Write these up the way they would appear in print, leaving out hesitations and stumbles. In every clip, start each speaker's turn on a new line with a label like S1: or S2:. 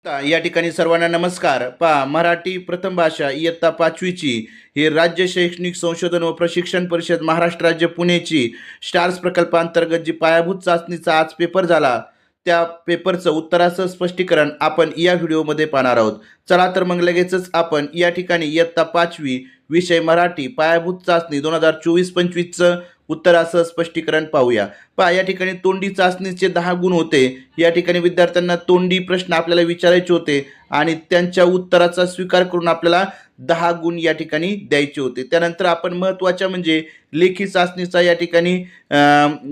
S1: या ठिकाणी सर्वांना नमस्कार. पहा, मराठी प्रथम भाषा इयत्ता 5वीची ही राज्य शैक्षणिक संशोधन व प्रशिक्षण परिषद महाराष्ट्र राज्य पुणेची स्टार्स प्रकल्पांतर्गत जी पायाभूत चाचणीचा आज पेपर झाला, त्या पेपरचं उत्तराचं स्पष्टीकरण आपण या व्हिडिओमध्ये पाहणार आहोत. चला तर मग लगेचच आपण या ठिकाणी इयत्ता 5वी विषय मराठी पायाभूत चाचणी 2024-25चं उत्तराचं स्पष्टीकरण पाहूया. पहा, या ठिकाणी तोंडी चाचणीचे 10 गुण होते. या ठिकाणी विद्यार्थ्यांना तोंडी प्रश्न आपल्याला विचारायचे होते आणि त्यांच्या उत्तराचा स्वीकार करून आपल्याला 10 गुण या ठिकाणी द्यायचे होते. त्यानंतर आपण महत्त्वाच्या म्हणजे लेखी चाचणीचा या ठिकाणी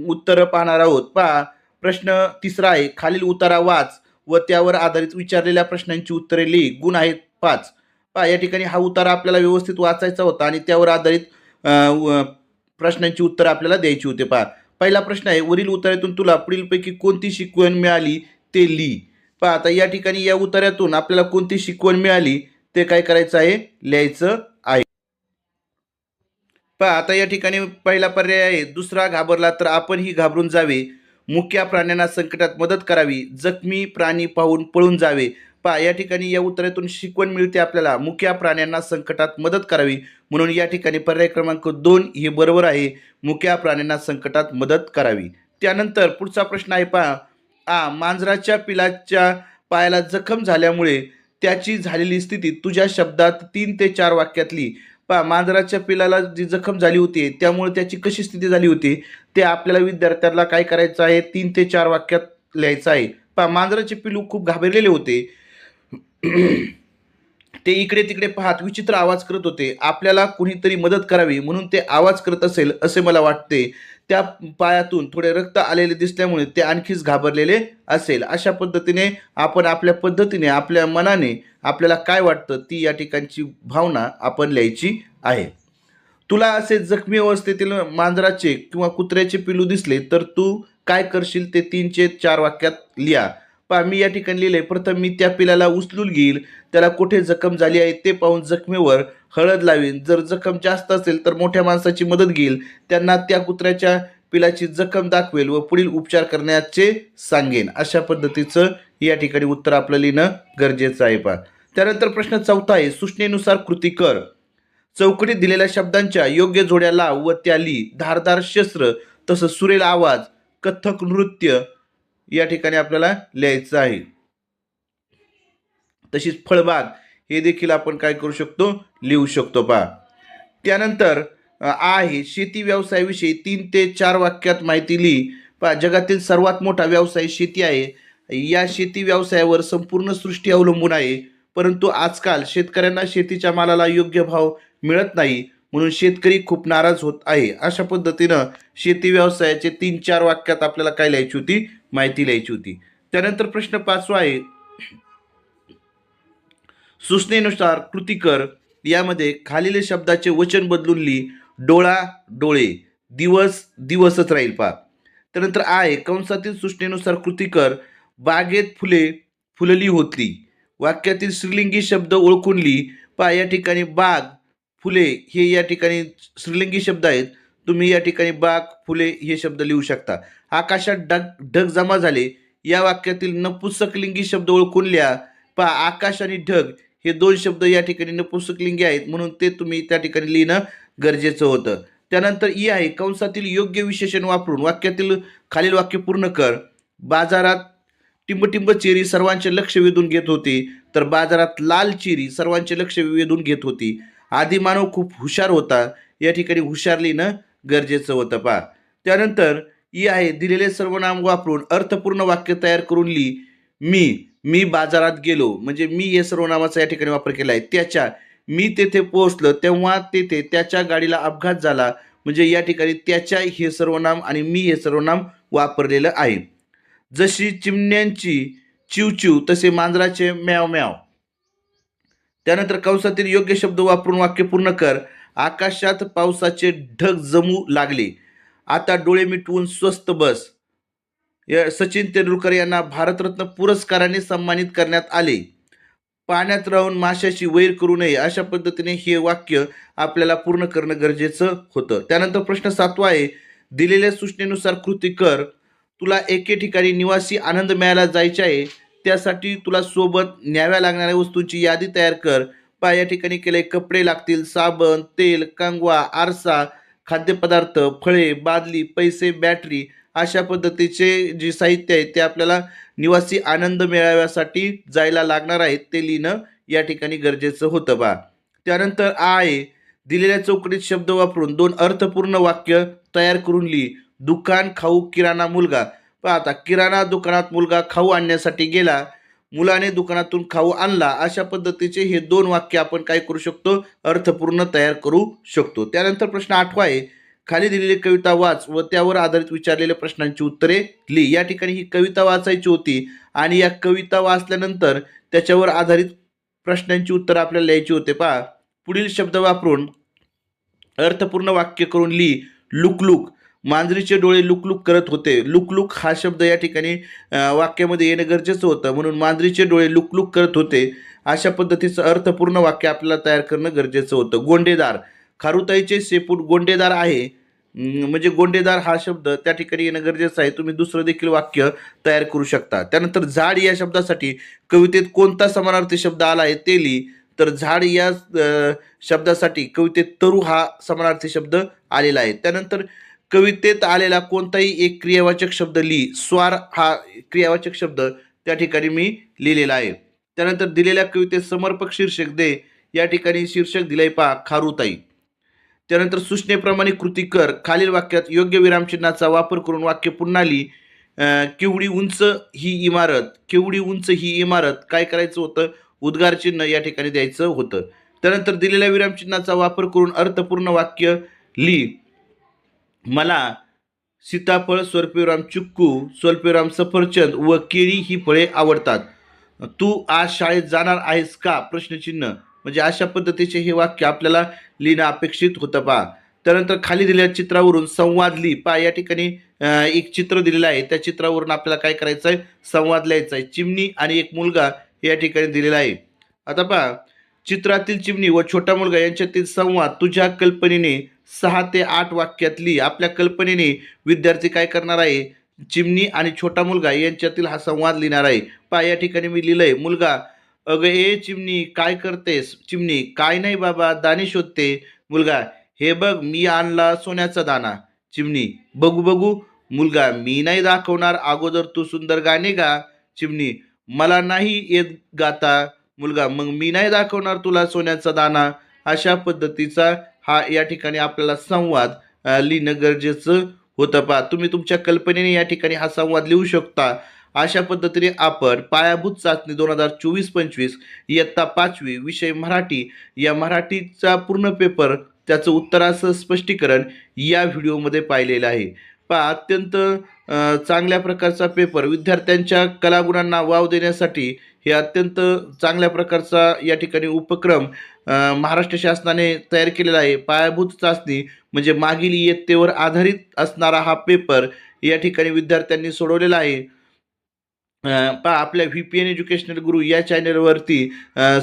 S1: उत्तरं पाहणार आहोत. पहा, प्रश्न तिसरा आहे, खालील उतारा वाच व त्यावर आधारित विचारलेल्या प्रश्नांची उत्तरे लिही. गुण आहेत 5. पहा, या ठिकाणी हा उतारा आपल्याला व्यवस्थित वाचायचा होता आणि त्यावर आधारित प्रश्नांची उत्तरं आपल्याला द्यायची होती. पहा, पहिला प्रश्न आहे, वरील उतार्यातून तुला पुढीलपैकी कोणती शिकवण मिळाली ते लिही. पहा, आता या ठिकाणी या उतार्यातून आपल्याला कोणती शिकवण मिळाली ते काय करायचं आहे, लिहायचं आहे. पहा, आता या ठिकाणी पहिला पर्याय आहे, दुसरा घाबरला तर आपणही घाबरून जावे, मुक्या प्राण्यांना संकटात मदत करावी, जखमी प्राणी पाहून पळून जावे. पहा, या ठिकाणी या उत्तरातून शिकवण मिळते आपल्याला मुक्या प्राण्यांना संकटात मदत करावी, म्हणून या ठिकाणी पर्याय क्रमांक 2 हे बरोबर आहे, मुक्या प्राण्यांना संकटात मदत करावी. त्यानंतर पुढचा प्रश्न आहे, पहा, मांजराच्या पिलाच्या पायाला जखम झाल्यामुळे त्याची झालेली स्थिती तुझ्या शब्दात 3 ते 4 वाक्यातली. पहा, मांजराच्या पिलाला जी जखम झाली होती त्यामुळे त्याची कशी स्थिती झाली होती ते आपल्याला विद्यार्थ्यांना काय करायचं आहे, 3 ते 4 वाक्यात लिहायचं आहे. पहा, मांजराचे पिलू खूप घाबरलेले होते. ते इकडे तिकडे पाहत विचित्र आवाज करत होते. आपल्याला कुणीतरी मदत करावी म्हणून ते आवाज करत असेल असे मला वाटते. त्या पायातून थोडे रक्त आलेले दिसल्यामुळे ते आणखीच घाबरलेले असेल. अशा पद्धतीने आपण आपल्या पद्धतीने आपल्या मनाने आपल्याला काय वाटतं ती या ठिकाणची भावना आपण लिहायची आहे. तुला असे जखमी अवस्थेतील मांजराचे किंवा कुत्र्याचे पिलू दिसले तर तू काय करशील ते 3 ते 4 वाक्यात लिहा. पहा, मी या ठिकाणी लिहिले, प्रथम मी त्या पिलाला उचलून घेईल, त्याला कुठे जखम झाली आहे ते पाहून जखमेवर हळद लावीन, जर जखम जास्त असेल तर मोठ्या माणसाची मदत घेईल, त्यांना त्या कुत्र्याच्या पिलाची जखम दाखवेल व पुढील उपचार करण्याचे सांगेन. अशा पद्धतीचं या ठिकाणी उत्तर आपलं लिहिणं गरजेचं आहे. पहा, त्यानंतर प्रश्न चौथा आहे, सूचनेनुसार कृती कर. चौकटीत दिलेल्या शब्दांच्या योग्य जोड्या लाव व त्या लिही. धारदार शस्त्र, तसं सुरेल आवाज, कथ्थक नृत्य या ठिकाणी आपल्याला लिहायचं आहे. तशीच फळबाग हे देखील आपण काय करू शकतो, लिहू शकतो. पहा, त्यानंतर आहे, शेती व्यवसायाविषयी 3 ते 4 वाक्यात माहिती लिही. पहा, जगातील सर्वात मोठा व्यवसाय शेती आहे. या शेती व्यवसायावर संपूर्ण सृष्टी अवलंबून आहे, परंतु आजकाल शेतकऱ्यांना शेतीच्या मालाला योग्य भाव मिळत नाही, म्हणून शेतकरी खूप नाराज होत आहे. अशा पद्धतीनं शेती व्यवसायाचे 3-4 वाक्यात आपल्याला काय लिहायची होती, माहिती लिहायची होती. त्यानंतर प्रश्न 5वा आहे, सूचनेनुसार कृती कर. यामध्ये खालील शब्दाचे वचन बदलून लिही. डोळा डोळे, दिवस दिवसच राहील. पहा, त्यानंतर आहे, कंसातील सूचनेनुसार कृती कर. बागेत फुले फुलली होती. वाक्यातील स्त्रीलिंगी शब्द ओळखून लिही. पहा, या ठिकाणी बाग फुले हे या ठिकाणी स्त्रीलिंगी शब्द आहेत. तुम्ही या ठिकाणी बाग फुले हे शब्द लिहू शकता. आकाशात ढग जमा झाले. या वाक्यातील नपुंसकलिंगी शब्द ओळखून लिहा. पहा, आकाश आणि ढग हे 2 शब्द या ठिकाणी नपुंसकलिंगी आहेत, म्हणून ते तुम्ही त्या ठिकाणी लिहिणं गरजेचं होतं. त्यानंतर ई आहे, कंसातील योग्य विशेषण वापरून वाक्यातील खालील वाक्य पूर्ण कर. बाजारात टिंबटिंब चेरी सर्वांचे लक्ष वेधून घेत होती, तर बाजारात लाल चेरी सर्वांचे लक्ष वेधून घेत होती. आदिमानव खूप हुशार होता. या ठिकाणी हुशार लिहिणं गरजेचं होतं. पहा, त्यानंतर ई आहे, दिलेले सर्वनाम वापरून अर्थपूर्ण वाक्य तयार करून लिही. मी बाजारात गेलो, म्हणजे मी हे सर्वनामाचा या ठिकाणी वापर केला आहे. त्याच्या, मी तेथे पोहोचलो तेव्हा तेथे त्याच्या गाडीला अपघात झाला, म्हणजे या ठिकाणी त्याच्या हे सर्वनाम आणि मी हे सर्वनाम वापरलेलं आहे. जशी चिमण्यांची चिवचिव तसे मांजराचे म्याव म्याव. त्यानंतर कंसातील योग्य शब्द वापरून वाक्य पूर्ण कर. आकाशात पावसाचे ढग जमू लागले. आता डोळे मिटवून स्वस्थ बस. सचिन तेंडुलकर यांना भारतरत्न पुरस्काराने सन्मानित करण्यात आले. पाण्यात राहून माशाशी वैर करू नये. अशा पद्धतीने हे वाक्य आपल्याला पूर्ण करणं गरजेचं होतं. त्यानंतर प्रश्न 7वा आहे, दिलेल्या सूचनेनुसार कृती कर. तुला एके ठिकाणी निवासी आनंद मेळ्याला जायचे आहे. त्यासाठी तुला सोबत न्याव्या लागणाऱ्या वस्तूंची यादी तयार कर. पहा या ठिकाणी केलंय कपडे लागतील, साबण, तेल, कंगवा, आरसा, खाद्यपदार्थ, फळे, बादली, पैसे, बॅटरी अशा पद्धतीचे जे साहित्य आहे ते आपल्याला निवासी आनंद मेळाव्यासाठी जायला लागणार आहे ते लिहिणं या ठिकाणी गरजेचं होतं बा. त्यानंतर आहे दिलेल्या चौकटीत शब्द वापरून 2 अर्थपूर्ण वाक्य तयार करून लिही. दुकान, खाऊ, किराणा, मुलगा. पहा आता किराणा दुकानात मुलगा खाऊ आणण्यासाठी गेला, मुलाने दुकानातून खाऊ आणला, अशा पद्धतीचे हे 2 वाक्य आपण काय करू शकतो, अर्थपूर्ण तयार करू शकतो. त्यानंतर प्रश्न 8वा आहे, खाली दिलेली कविता वाच व त्यावर आधारित विचारलेल्या प्रश्नांची उत्तरे लिही. या ठिकाणी ही कविता वाचायची होती आणि या कविता वाचल्यानंतर त्याच्यावर आधारित प्रश्नांची उत्तर आपल्याला लिहायची होते. पहा पुढील शब्द वापरून अर्थपूर्ण वाक्य करून लिही. लुकलुक, मांजरीचे डोळे लुकलुक करत होते. लुकलुक हा शब्द या ठिकाणी वाक्यामध्ये येणं गरजेचं होतं, म्हणून मांजरीचे डोळे लुकलुक करत होते अशा पद्धतीचं अर्थपूर्ण वाक्य आपल्याला तयार करणं गरजेचं होतं. गोंडेदार, खारुताईचे शेपूट गोंडेदार आहे, म्हणजे गोंडेदार हा शब्द त्या ठिकाणी येणं गरजेचं आहे. तुम्ही दुसरं देखील वाक्य तयार करू शकता. त्यानंतर झाड या शब्दासाठी कवितेत कोणता समानार्थी शब्द आला आहे ते लिही. तर झाड या शब्दासाठी कवितेत तरू हा समानार्थी शब्द आलेला आहे. त्यानंतर कवितेत आलेला कोणताही एक क्रियावाचक शब्द लिही. स्वार हा क्रियावाचक शब्द त्या ठिकाणी मी लिहिलेला आहे. त्यानंतर दिलेल्या कवितेत समर्पक शीर्षक दे. या ठिकाणी शीर्षक दिलंय पहा खारुताई. त्यानंतर सूचनेप्रमाणे कृती कर. खालील वाक्यात योग्य विरामचिन्हाचा वापर करून वाक्य पुन्हा लिही. केवढी उंच ही इमारत, केवढी उंच ही इमारत काय करायचं होतं, उद्गार चिन्ह या ठिकाणी द्यायचं होतं. त्यानंतर दिलेल्या विरामचिन्हाचा वापर करून अर्थपूर्ण वाक्य लिही. मला सीताफळ, स्वल्पविराम चिक्कू, स्वल्पविराम सफरचंद व केळी ही फळे आवडतात. तू आज शाळेत जाणार आहेस का, प्रश्नचिन्ह. म्हणजे अशा पद्धतीचे हे वाक्य आपल्याला लिहिणं अपेक्षित होतं पहा. त्यानंतर खाली दिलेल्या चित्रावरून संवाद लिही. पहा या ठिकाणी एक चित्र दिलेलं आहे, त्या चित्रावरून आपल्याला काय करायचं आहे, संवाद लिहायचा आहे. चिमणी आणि एक मुलगा या ठिकाणी दिलेला आहे. आता पहा चित्रातील चिमणी व छोटा मुलगा यांच्यातील संवाद तुझ्या कल्पनेने 6 ते 8 वाक्यात लिही. आपल्या कल्पनेने विद्यार्थी काय करणार आहे, चिमणी आणि छोटा मुलगा यांच्यातील हा संवाद लिहिणार आहे. पहा या ठिकाणी मी लिहिलंय, मुलगा, अगं ए चिमणी काय करतेस. चिमणी, काय नाही बाबा दाणे शोधते. मुलगा, हे बघ मी आणला सोन्याचा दाना. चिमणी, बघू बघू. मुलगा, मी नाही दाखवणार, अगोदर तू सुंदर गाणे गा. चिमणी, मला नाही येत गाता. मुलगा, मग मी नाही दाखवणार तुला सोन्याचा दाना. अशा पद्धतीचा हा या ठिकाणी आपल्याला संवाद लिहिणं गरजेचं होतं पहा. तुम्ही तुमच्या कल्पनेने या ठिकाणी हा संवाद लिहू शकता. अशा पद्धतीने आपण पायाभूत चाचणी 2024-25 इयत्ता 5वी विषय मराठी या मराठीचा पूर्ण पेपर त्याचं उत्तराचं स्पष्टीकरण या व्हिडिओमध्ये पाहिलेलं आहे. पहा अत्यंत चांगल्या प्रकारचा पेपर, विद्यार्थ्यांच्या कलागुणांना वाव देण्यासाठी हे अत्यंत चांगल्या प्रकारचा या ठिकाणी उपक्रम महाराष्ट्र शासनाने तयार केलेला आहे. पायाभूत चाचणी म्हणजे मागील इयत्तेवर आधारित असणारा हा पेपर या ठिकाणी विद्यार्थ्यांनी सोडवलेला आहे. पहा आपल्या VPN एज्युकेशनल गुरु या चॅनलवरती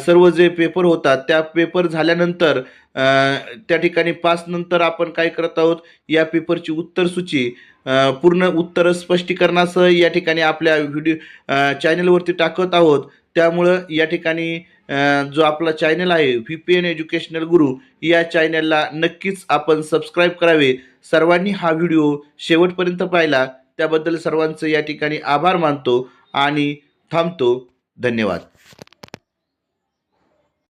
S1: सर्व जे पेपर होतात त्या पेपर झाल्यानंतर त्या ठिकाणी पास नंतर आपण काय करत आहोत, या पेपरची उत्तरसूची पूर्ण उत्तर स्पष्टीकरणासह या ठिकाणी आपल्या व्हिडिओ चॅनलवरती टाकत आहोत. त्यामुळं या ठिकाणी जो आपला चॅनल आहे VPN एज्युकेशनल गुरु या चॅनलला नक्कीच आपण सबस्क्राईब करावे. सर्वांनी हा व्हिडिओ शेवटपर्यंत पाहिला त्याबद्दल सर्वांचं या ठिकाणी आभार मानतो आणि थांबतो. धन्यवाद.